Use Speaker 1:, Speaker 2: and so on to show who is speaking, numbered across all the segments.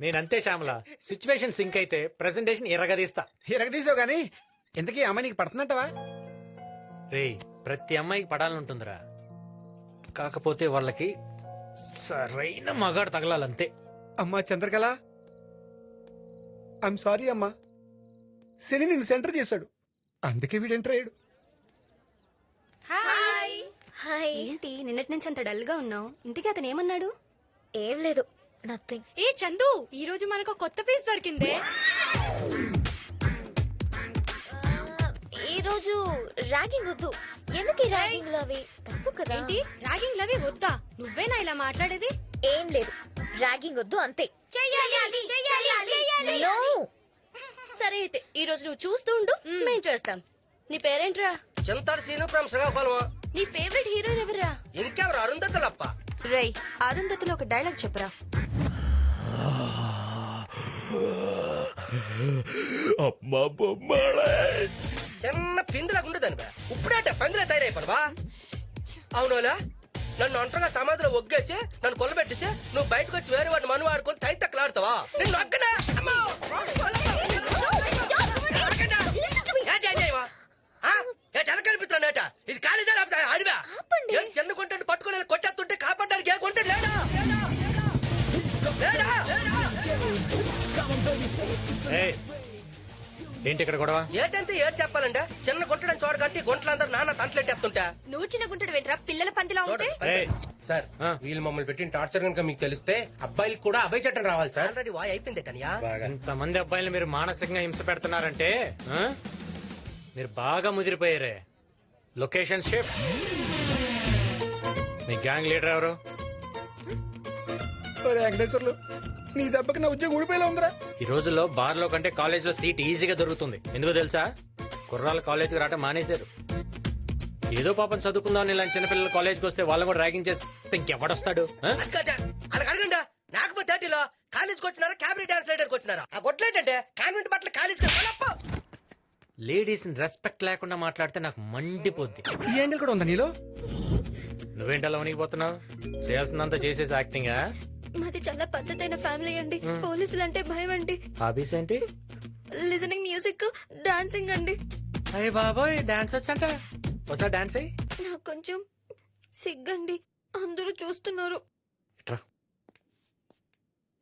Speaker 1: నేనంతే Shyamala. Situation sync అయితే presentation ఎర్రగదీస్తా.
Speaker 2: తీసావు గానీ ఇంతకీ అమ్మాయి నీకు పడుతున్నట్టవా?
Speaker 1: రేయ్, ప్రతి అమ్మాయికి పడాలనుంటుందిరా. కాకపోతే వాళ్ళకి సరైన మగాడు తగలాలంతే.
Speaker 2: అమ్మా చంద్రకళ, ఐఎమ్ సారీ అమ్మా. శని నిన్ను సెంటర్ చేశాడు, అందుకే వీడు ఎంటర్ అయ్యాడు.
Speaker 3: హాయ్. ఏంటి నిన్నటి నుంచి అంత డల్ గా ఉన్నావు? ఇంతకీ అతను ఏమన్నాడు?
Speaker 4: ఏం లేదు, నథింగ్.
Speaker 3: ఏ చందు, ఈ రోజు మనకు కొత్త పీస్ దొరికిందే.
Speaker 4: ఈ రోజు ర్యాగింగ్ వద్దు. ఎందుకు ఈ ర్యాగింగ్ లో అవి తప్పు కదా?
Speaker 3: ఏంటి ర్యాగింగ్ లవి వద్దా? నువ్వేనా ఇలా మాట్లాడేది?
Speaker 4: ఏం లేదు, ర్యాగింగ్ వద్దు అంతే.
Speaker 5: No. సరే అయితే ఈ రోజు నువ్వు చూస్తూ ఉండు, మేం చేస్తాం. నీ పేరేంట్రా?
Speaker 6: చింతాడు సీను ఫ్రమ్ శ్రీకాకుళం.
Speaker 5: నీ ఫేవరెట్ హీరోయిన్ ఎవరా?
Speaker 6: ఇంకెవరు? అరుంధతులప్ప.
Speaker 3: రై, అరుంధతిలో ఒక డైలాగ్ చెప్పురా.
Speaker 6: చిన్న పిందులాగా ఉండదని బా. ఇప్పుడేట పందిలా తయారైపోనవా? అవునోలా, నన్ను ఒంటరిగా సమాధిలో ఒగ్గేసి నన్ను కొల్లబెట్టేసి నువ్వు బయటకు వచ్చి వేరే వాడిని మను ఆడుకొని తైతక్కలాడతావా? నిన్ను అక్కడా ఎలా కనిపిస్తున్నాడట? ఇది కాలేజా అడివా? చిన్న కొంటాడు పట్టుకోలేదు, కొట్టేస్తుంటే కాపాడడానికి ఏ కొంటాడు లేడా?
Speaker 1: ఏయ్, ఏంటి ఇక్కడ గొడవ?
Speaker 6: ఏటంటే ఏడు చెప్పాలంటే చిన్న గుంటడని చూడకంటే గుంటలందరూ నాన్న తంటలెట్టేస్తుంటా.
Speaker 3: నువ్వు చిన్న గుంటడు వెంట్రా, పిల్లల పందిలా ఉంటే.
Speaker 1: ఏయ్,
Speaker 7: సార్, వీళ్ళు మమ్మల్ని పెట్టిన టార్చర్ కనుక మీకు తెలిస్తే అబ్బాయిలకు కూడా అభయ చట్టం రావాలి సార్.
Speaker 6: ఆల్రెడీ వాయ్ అయిపోయిందేటనియా.
Speaker 1: ఇంతమంది అబ్బాయిలు మీరు మానసికంగా హింస పెడుతున్నారంటే ఆ? మీరు బాగా ముదిరిపోయారే. Location shift. మీ గ్యాంగ్ లీడర్ ఎవరు?
Speaker 2: వెంకటేశ్వర్లు, నీ దెబ్బకి నా ఉద్యోగం ఊడిపోయేలా ఉందిరా.
Speaker 1: ఈ రోజుల్లో బార్ లో కంటే కాలేజ్ లో సీట్ ఈజీగా దొరుకుతుంది. ఎందుకో తెలుసా? కుర్రాళ్ళు కాలేజ్కి రావటం మానేశారు. ఏదో పాపం చదువుకుందాం ఇలాంటి చిన్నపిల్లలు కాలేజ్కి వస్తే వాళ్ళని కూడా ర్యాగింగ్ చేస్తే ఇంకెవడొస్తాడు?
Speaker 6: అది కాదా, అలా అడగండా. నాకపోతే థర్టీలో కాలేజ్కి వచ్చినారా, క్యాబినెట్ డాన్స్ రైడర్కి వచ్చినారా? ఆ గొట్లేంటంటే కాన్వెంట్ బట్టలు కాలేజ్కి
Speaker 1: లేడీస్ రెస్పెక్ట్ లేకుండా మాట్లాడితే నాకు మండిపోద్ది.
Speaker 2: ఈ యాంగిల్ కూడా ఉందా నీలో?
Speaker 1: నువ్వేంటలా వణికిపోతున్నావు? చేయాల్సిందంతా చేసేసి యాక్టింగా?
Speaker 3: మాది చాలా పద్ధతైన ఫ్యామిలీ అండి. పోలీసులు అంటే భయం అండి.
Speaker 1: హాబీస్ ఏంటి?
Speaker 3: లిజనింగ్ మ్యూజిక్, డాన్సింగ్ అండి.
Speaker 1: అయ్య బాబోయ్, డాన్స్ వచ్చంట. ఒకసారి డాన్స్ అయ్యి.
Speaker 3: నాకు కొంచెం సిగ్గండి, అందరూ చూస్తున్నారు.
Speaker 1: ఇట్రా.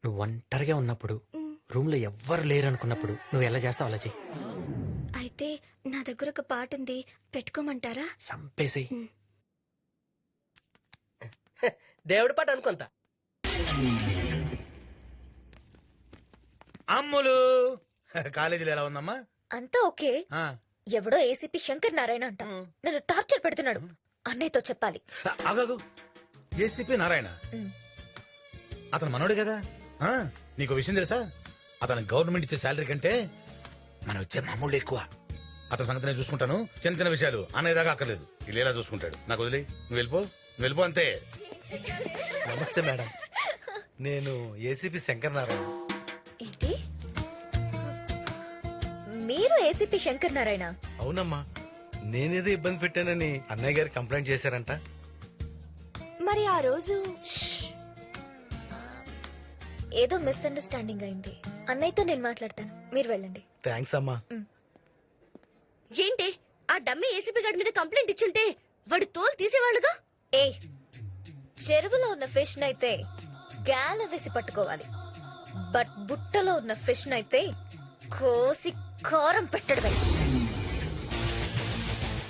Speaker 1: నువ్వు ఒంటరిగా ఉన్నప్పుడు, రూమ్ లో ఎవ్వరు లేరు అనుకున్నప్పుడు నువ్వు ఎలా చేస్తావు అలా చెయ్యి.
Speaker 3: అయితే నా దగ్గర ఒక పాట ఉంది, పెట్టుకోమంటారా?
Speaker 1: సంపేసి.
Speaker 6: దేవుడి పాట అనుకుంటా.
Speaker 2: అమ్ములు, కాలేజీలో ఎలా ఉందమ్మా?
Speaker 4: అంతా ఓకే. ఎవడో ఏసీపీ శంకర్ నారాయణ అంట నన్ను టార్చర్ పెడుతున్నాడు. అన్నయ్యతో చెప్పాలి.
Speaker 2: ఆగాగు, ఏసీపీ నారాయణ అతను మనోడు కదా. నీకు విషయం తెలుసా? అతను గవర్నమెంట్ ఇచ్చే శాలరీ కంటే మనం ఇచ్చే మామూలు ఎక్కువ. అతని సంగతి నేను చూసుకుంటాను. చిన్న చిన్న విషయాలు అన్నయ్య దాకా అక్కర్లేదు, ఇలా చూసుకుంటాడు. నాకు వదిలే, నువ్వు వెళ్ళిపో అంతే.
Speaker 8: నమస్తే మేడం, నేను ఏసీపీ శంకర్ నారాయణ.
Speaker 4: ఏంటి, మీరు ఏసీపీ శంకర్ నారాయణ?
Speaker 8: అవునమ్మా, నేనేదో ఇబ్బంది పెట్టానని అన్నయ్య గారు కంప్లైంట్ చేశారంట.
Speaker 3: మరి ఆ రోజు
Speaker 4: ఏదో మిస్అండర్స్టాండింగ్ అయింది. అన్నయ్యతో నేను మాట్లాడతాను, మీరు వెళ్ళండి.
Speaker 8: థ్యాంక్స్ అమ్మా.
Speaker 5: ఏంటి ఆ డమ్మి ఏసీపీ గారి మీద కంప్లైంట్ ఇచ్చుంటే వాడి తోలు తీసేవాళ్ళుగా.
Speaker 4: ఏ, చెరువులో ఉన్న ఫిష్ నైతే గాల వేసి పట్టుకోవాలి, బట్ బుట్టలో ఉన్న ఫిష్ నైతే కోసి కారం పెట్టడమే.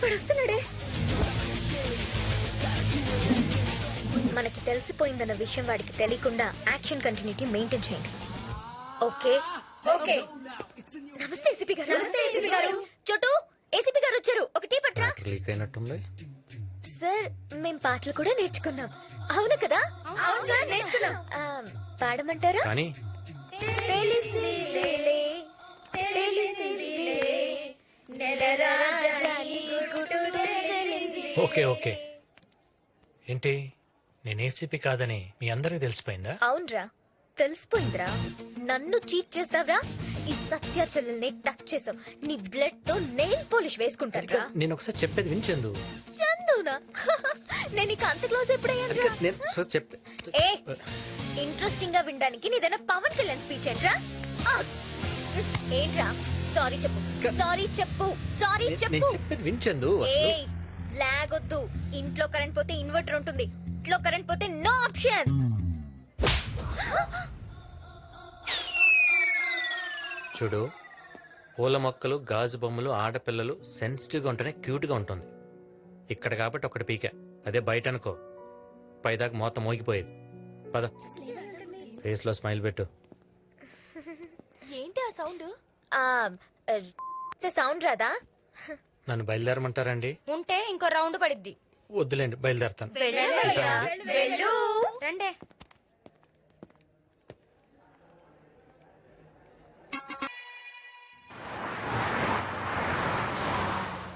Speaker 4: వాడు వస్తున్నాడే. మనకి తెలిసిపోయిందన్న విషయం వాడికి తెలియకుండా యాక్షన్ కంటిన్యూటీ మెయింటైన్ చేయండి. Okay okay. నమస్తే ఏసీపీ గారు. నమస్తే ఏసీపీ గారు. చోటు, ఏసీపీ గారు వచ్చారు, ఒక టీ పట్రా.
Speaker 1: లీక్ అయినట్టుంది.
Speaker 4: సార్, మేం పాటలు కూడా నేర్చుకున్నాం. అవును కదా? అవును సార్, నేర్చుకున్నాం. పాడమంటారా?
Speaker 1: కానీ
Speaker 4: తెలిసిలేలే, తెలిసిలేలే, నెలరాజాని గుడుడు తెలిసి.
Speaker 1: Okay okay. ఏంటి, నేను ఏసీపీ కాదని మీ అందరికి తెలిసిపోయిందా?
Speaker 4: అవునరా, తెలిసిపోయిందిరా. నన్ను చీట్ చేస్తావరా? ఈ సత్య చెల్లెల్ని టచ్ చేసావు, నీ బ్లడ్ తో నెయిల్ పాలిష్ వేసుకుంటారా?
Speaker 1: నేను ఒకసారి చెప్పేది వినిచెందు.
Speaker 4: చందు నువ్వునా నేను నీకు అంత క్లోజ్ ఎప్పుడయ్యాను
Speaker 1: నేను చెప్తే
Speaker 4: ఏ ఇంట్రెస్టింగ్ గా వినడానికి నీదైనా పవన్ కళ్యాణ్ స్పీచ్ ఏంట్రా ఆ! ఏంట్రా సారీ చెప్పు సారీ చెప్పు సారీ
Speaker 1: నేను
Speaker 4: చెప్పు
Speaker 1: చెప్పేది వించెందు
Speaker 4: ఏ
Speaker 1: అసలు
Speaker 4: లాగొద్దు ఇంట్లో కరెంట్ పోతే ఇన్వర్టర్ ఉంటుంది ఇంట్లో కరెంట్ పోతే నో ఆప్షన్
Speaker 1: చూడు పూల మొక్కలు గాజు బొమ్మలు ఆడపిల్లలు సెన్సిటివ్ గా ఉంటేనే క్యూట్ గా ఉంటుంది ఇక్కడ కాబట్టి ఒకటి పీక అదే బయట అనుకో పైదాకా మొత్తం మోగిపోయేది పద ఫేస్ లో స్మైల్ పెట్టు
Speaker 3: ఏంటి ఆ సౌండ్
Speaker 4: సౌండ్ రాదా
Speaker 1: నన్ను బయలుదేరమంటారండి
Speaker 3: ఉంటే ఇంకో రౌండ్ పడిద్ది.
Speaker 1: వద్దులేండి బయలుదేరతాను
Speaker 4: వెళ్ళు
Speaker 3: రండే.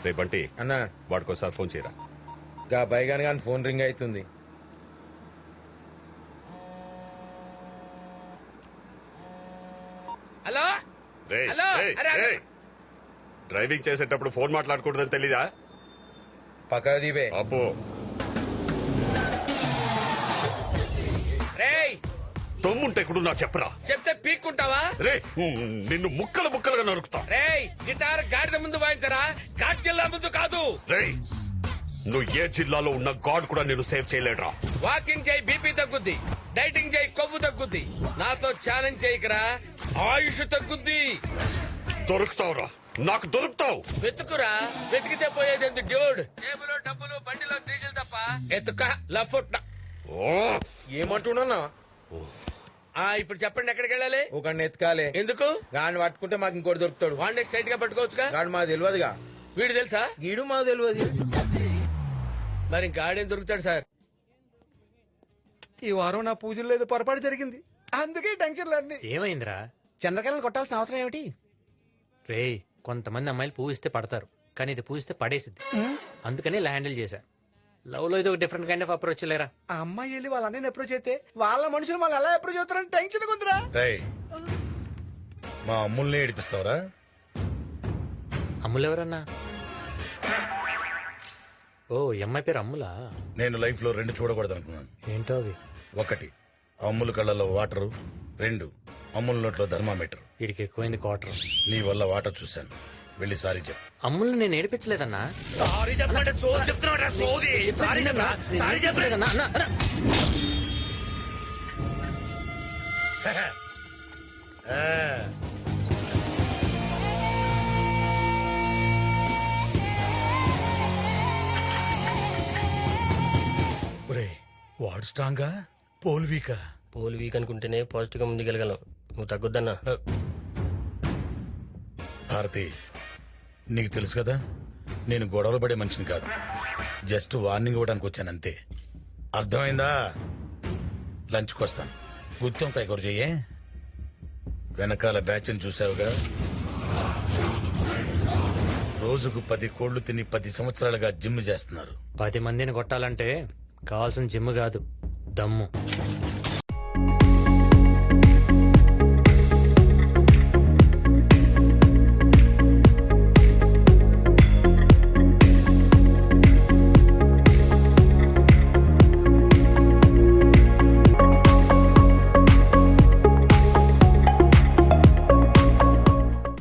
Speaker 9: రే బంటి
Speaker 8: అన్నా
Speaker 9: వాడికోసారి ఫోన్ చేయరా.
Speaker 8: గా బైగాని కానీ ఫోన్ రింగ్ అవుతుంది.
Speaker 6: హలో
Speaker 9: రే
Speaker 6: హలో, అరే, అరే.
Speaker 9: డ్రైవింగ్ చేసేటప్పుడు ఫోన్ మాట్లాడకూడదని తెలీదా?
Speaker 8: పక్క దీపే
Speaker 9: అప్పు
Speaker 6: రేయ్
Speaker 9: తమ్ముంటే కూడా నాకు చెప్పరా.
Speaker 6: చెప్తే పీక్కుంటావా?
Speaker 9: రే నిన్ను ముక్కలు ముక్కలుగా నరుకుతా.
Speaker 6: రేయ్ గిటార్ గాడిద ముందు వాయించరా, ఘాట్ జిల్లా ముందు కాదు.
Speaker 9: రే నువ్వు ఏ జిల్లాలో ఉన్న గాడ్ కూడా నేను సేవ్ చేయలేడురా.
Speaker 6: వాకింగ్ చేయి బీపీ తగ్గుద్ది, డైటింగ్ చేయి కొవ్వు తగ్గుద్ది, నాతో ఛాలెంజ్ చేయకరా ఆయుష్ తగ్గుద్ది.
Speaker 9: దొరుకుతావురా, నాకు దొరుకుతావు.
Speaker 6: వెతుకురా, వెతికితే పోయేది ఎందుకు డ్యూడ్? టేబుల్ డబ్బులు బండిలో డీజిల్ తప్ప ఎత్తుక లఫుట్.
Speaker 9: ఓ
Speaker 8: ఏమంటున్నా?
Speaker 6: ఇప్పుడు చెప్పండి ఎక్కడికి వెళ్ళాలి?
Speaker 8: ఒక ఎత్కాలే.
Speaker 6: ఎందుకు?
Speaker 8: గాని పట్టుకుంటే మాకు ఇంకోటి దొరుకుతాడు.
Speaker 6: వాడిని స్ట్రైట్ గా పట్టుకోవచ్చుగా.
Speaker 8: గాడు మాకు తెలియదుగా.
Speaker 6: వీడు తెలుసా?
Speaker 8: గీడు మాకు తెలియదు.
Speaker 6: మరి ఇంకా ఆడేం దొరుకుతాడు సార్?
Speaker 8: ఈ వారం నా పూజల్లో ఏదో పొరపాటు జరిగింది, అందుకే టెన్షన్లు అన్ని.
Speaker 1: ఏమైందిరా?
Speaker 8: చంద్రకళను కొట్టాల్సిన అవసరం ఏమిటి?
Speaker 1: రేయ్ కొంతమంది అమ్మాయిలు పూజిస్తే పడతారు కానీ ఇది పూజిస్తే పడేసిద్ది అందుకని ఇలా హ్యాండిల్ చేశా. లవ్ లో ఇది ఒక డిఫరెంట్ కైండ్ ఆఫ్ అప్రోచ్ లేరా.
Speaker 8: ఆ అమ్మాయి వెళ్ళి వాళ్ళ అన్నయ్యని అప్రోచ్ అయితే వాళ్ళ మనుషులు వాళ్ళు ఎలా అప్రోచ్ అవుతారని టెన్షన్ ఉందిరా.
Speaker 2: రేయ్ మా అమ్ముల్ని ఏడిపిస్తావరా?
Speaker 1: అమ్ములు ఎవరన్నా? ఓ ఈ అమ్మాయి పేరు అమ్ములా?
Speaker 2: నేను లైఫ్ లో రెండు చూడకూడదు అనుకున్నాను.
Speaker 1: ఏంటో అవి?
Speaker 2: ఒకటి అమ్ముల కళ్ళలో వాటరు, రెండు అమ్ముల నోట్లో థర్మామీటర్.
Speaker 1: వీడికి ఎక్కువైంది క్వార్టర్.
Speaker 2: నీ వల్ల వాటర్ చూశాను, వెళ్ళి సారీ చెప్పు.
Speaker 1: అమ్ముల్ని నేను ఏడిపించలేదన్నా.
Speaker 2: సారీ చెప్పండి. సోది చెప్తున్నా. సోది సారీ చెప్పరా? సారీ
Speaker 1: ఏడిపించలేదన్నా. అన్నా, అన్నా.
Speaker 2: వాడు స్ట్రాంగా పోల్ వీకా?
Speaker 10: పోల్ వీక్ అనుకుంటేనే పాజిటివ్ గా ముందుకెళ్ళగలం. నువ్వు తగ్గొద్దన్నా.
Speaker 2: భారతి నీకు తెలుసు కదా నేను గొడవలు పడే మనిషిని కాదు, జస్ట్ వార్నింగ్ ఇవ్వడానికి వచ్చానంతే. అర్థమైందా? లంచ్కి వస్తాను. గుత్తంకాయ కూర చెయ్యే. వెనకాల బ్యాచ్ని చూసావుగా, రోజుకు 10 కోళ్లు తిని 10 సంవత్సరాలుగా జిమ్ చేస్తున్నారు.
Speaker 1: 10 మందిని కొట్టాలంటే కావాల్సిన జిమ్ కాదు, దమ్ము.